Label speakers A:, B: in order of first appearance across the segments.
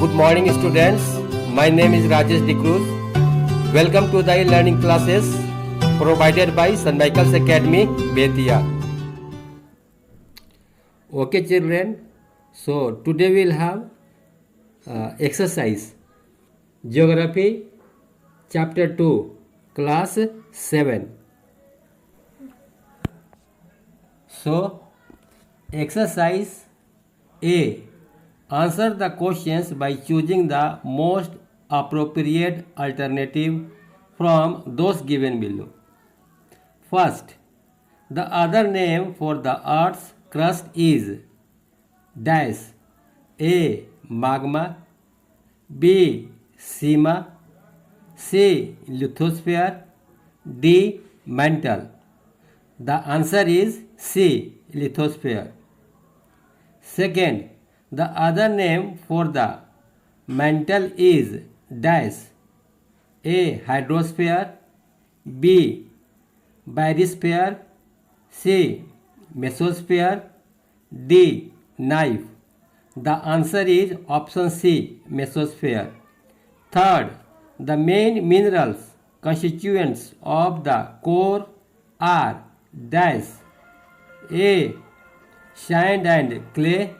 A: Good morning, students. My name is Rajesh De Cruz. Welcome to the learning classes provided by St. Michael's Academy, Betia. Okay, children. So today we'll have exercise Geography, Chapter 2, Class 7. So, exercise A. Answer the questions by choosing the most appropriate alternative from those given below. First, the other name for the Earth's crust is dash. A. Magma, B. Sima, C. Lithosphere, D. Mantle. The answer is C. Lithosphere. Second, the other name for the mantle is dash. A. Hydrosphere, B. Barysphere, C. Mesosphere, D. Knife. The answer is option C. Mesosphere. Third, the main minerals constituents of the core are dash. A. Sand and clay,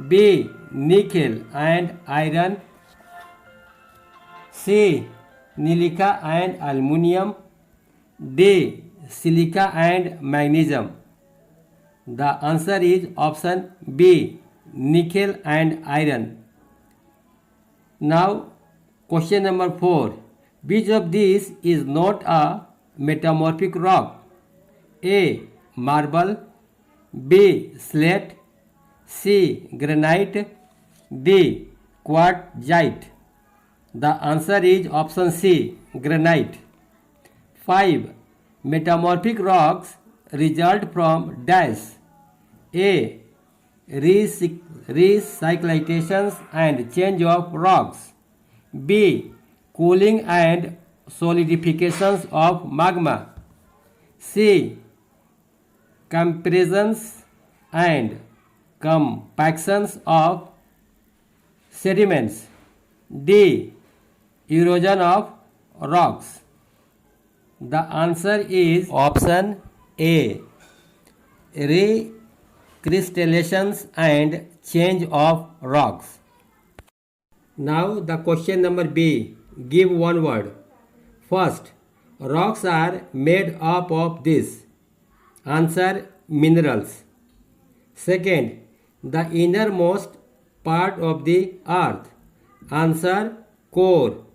A: B. Nickel and iron, C. Silica and aluminium, D. Silica and magnesium. The answer is option B. Nickel and iron. Now, question number 4. Which of these is not a metamorphic rock? A. Marble, B. Slate, C. Granite, D. Quartzite. The answer is option C. Granite. 5. Metamorphic rocks result from dash. A. Recyclations and change of rocks. B. Cooling and solidifications of magma. C. Compressions and compactions of sediments. D. Erosion of rocks. The answer is option A. Recrystallizations and change of rocks. Now the question number B. Give one word. First, rocks are made up of this. Answer, minerals. Second, the innermost part of the earth. Answer, core.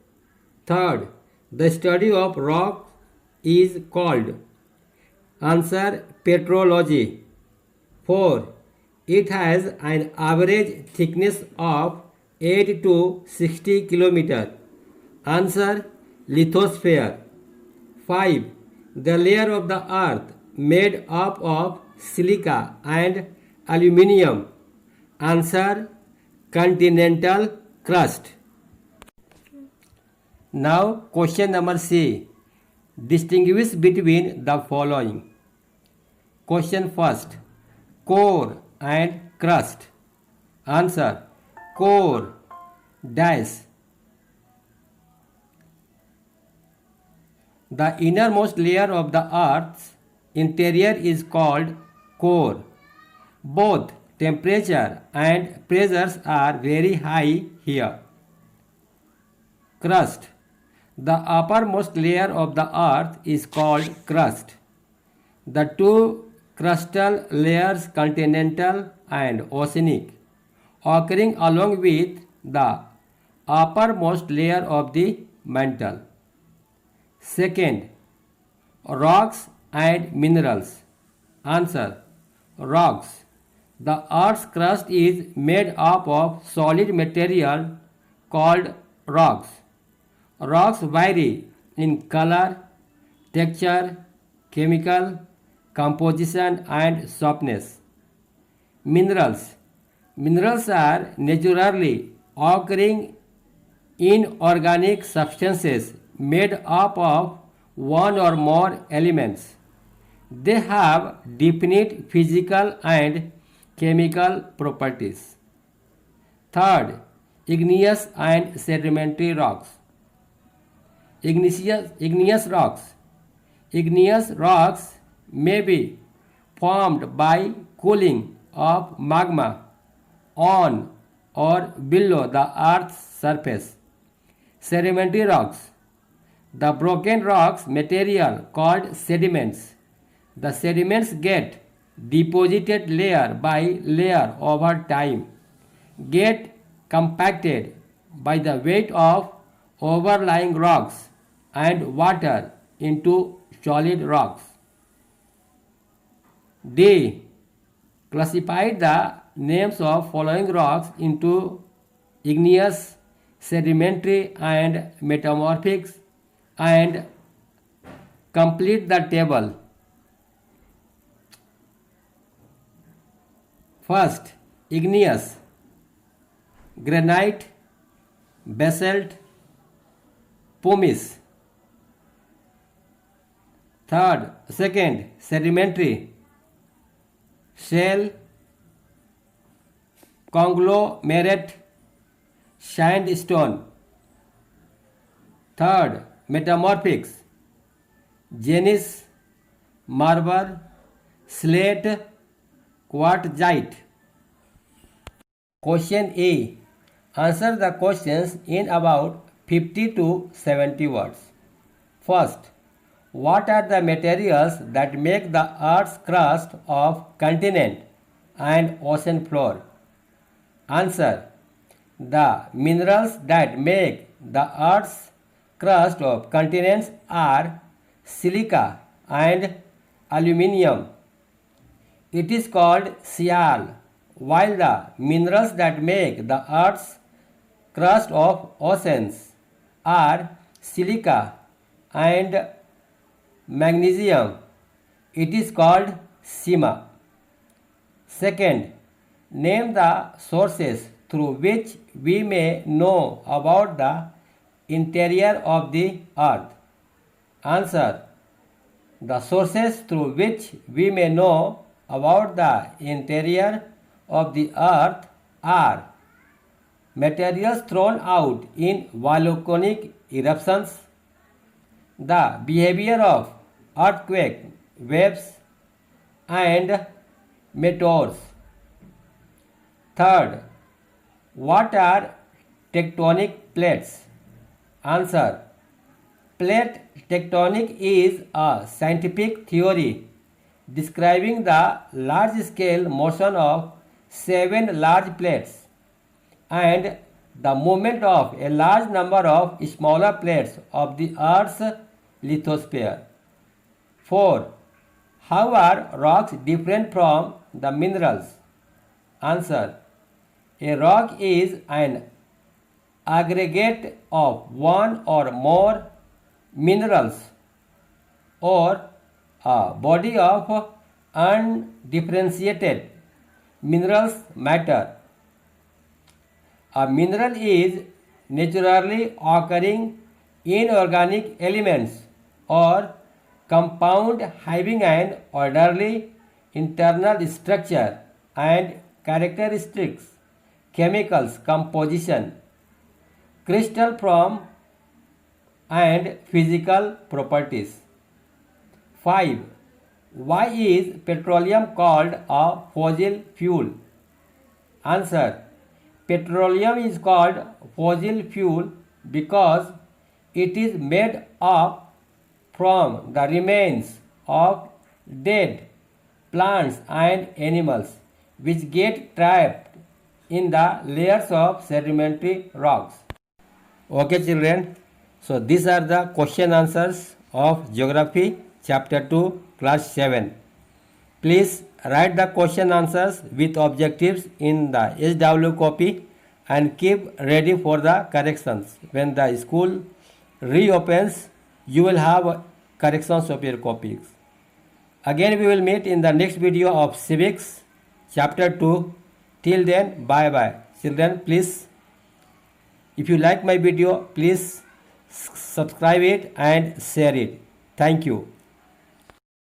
A: Third, the study of rock is called. Answer, petrology. 4. It has an average thickness of 8 to 60 km. Answer, lithosphere. 5. The layer of the earth made up of silica and aluminium. Answer, continental crust. Now question number C. Distinguish between the following. Question first. Core and crust. Answer, core dash. The innermost layer of the earth's interior is called core. Both temperature and pressures are very high here. Crust. The uppermost layer of the earth is called crust. The two crustal layers, continental and oceanic, occurring along with the uppermost layer of the mantle. Second, rocks and minerals. Answer, rocks. The earth's crust is made up of solid material called rocks. Rocks vary in color, texture, chemical composition and softness. Minerals. Minerals are naturally occurring inorganic substances made up of one or more elements. They have definite physical and chemical properties. Third, igneous and sedimentary rocks. Igneous rocks. Igneous rocks may be formed by cooling of magma on or below the earth's surface. Sedimentary rocks. The broken rocks material called sediments. The sediments get deposited layer by layer over time, get compacted by the weight of overlying rocks and water into solid rocks. D. Classified the names of following rocks into igneous, sedimentary, and metamorphic, and complete the table. First, igneous: granite, basalt, pumice. Second, sedimentary: shale, conglomerate, sandstone. Third, metamorphics: gneiss, marble, slate, quartzite. Question A. Answer the questions in about 50 to 70 words. First, what are the materials that make the Earth's crust of continent and ocean floor? Answer: the minerals that make the Earth's crust of continents are silica and aluminium. It is called sial, while the minerals that make the Earth's crust of oceans are silica and magnesium. It is called sima. Second, name the sources through which we may know about the interior of the earth. Answer: the sources through which we may know about the interior of the earth are materials thrown out in volcanic eruptions, the behavior of earthquake waves, and meteors. Third, what are tectonic plates? Answer: plate tectonic is a scientific theory describing the large-scale motion of 7 large plates and the movement of a large number of smaller plates of the Earth's lithosphere. 4. How are rocks different from the minerals? Answer: a rock is an aggregate of one or more minerals or a body of undifferentiated minerals matter. A mineral is naturally occurring inorganic elements or compound having an orderly internal structure and characteristics, chemicals composition, crystal form, and physical properties. 5. Why is petroleum called a fossil fuel? Answer: petroleum is called fossil fuel because it is made up from the remains of dead plants and animals which get trapped in the layers of sedimentary rocks. Okay children, so these are the question answers of Geography Chapter 2 Class 7. Please write the question answers with objectives in the SW copy and keep ready for the corrections. When the school reopens, you will have corrections of your copies. Again we will meet in the next video of Civics Chapter 2. Till then, bye bye. Children, please, if you like my video, please subscribe it and share it. Thank you.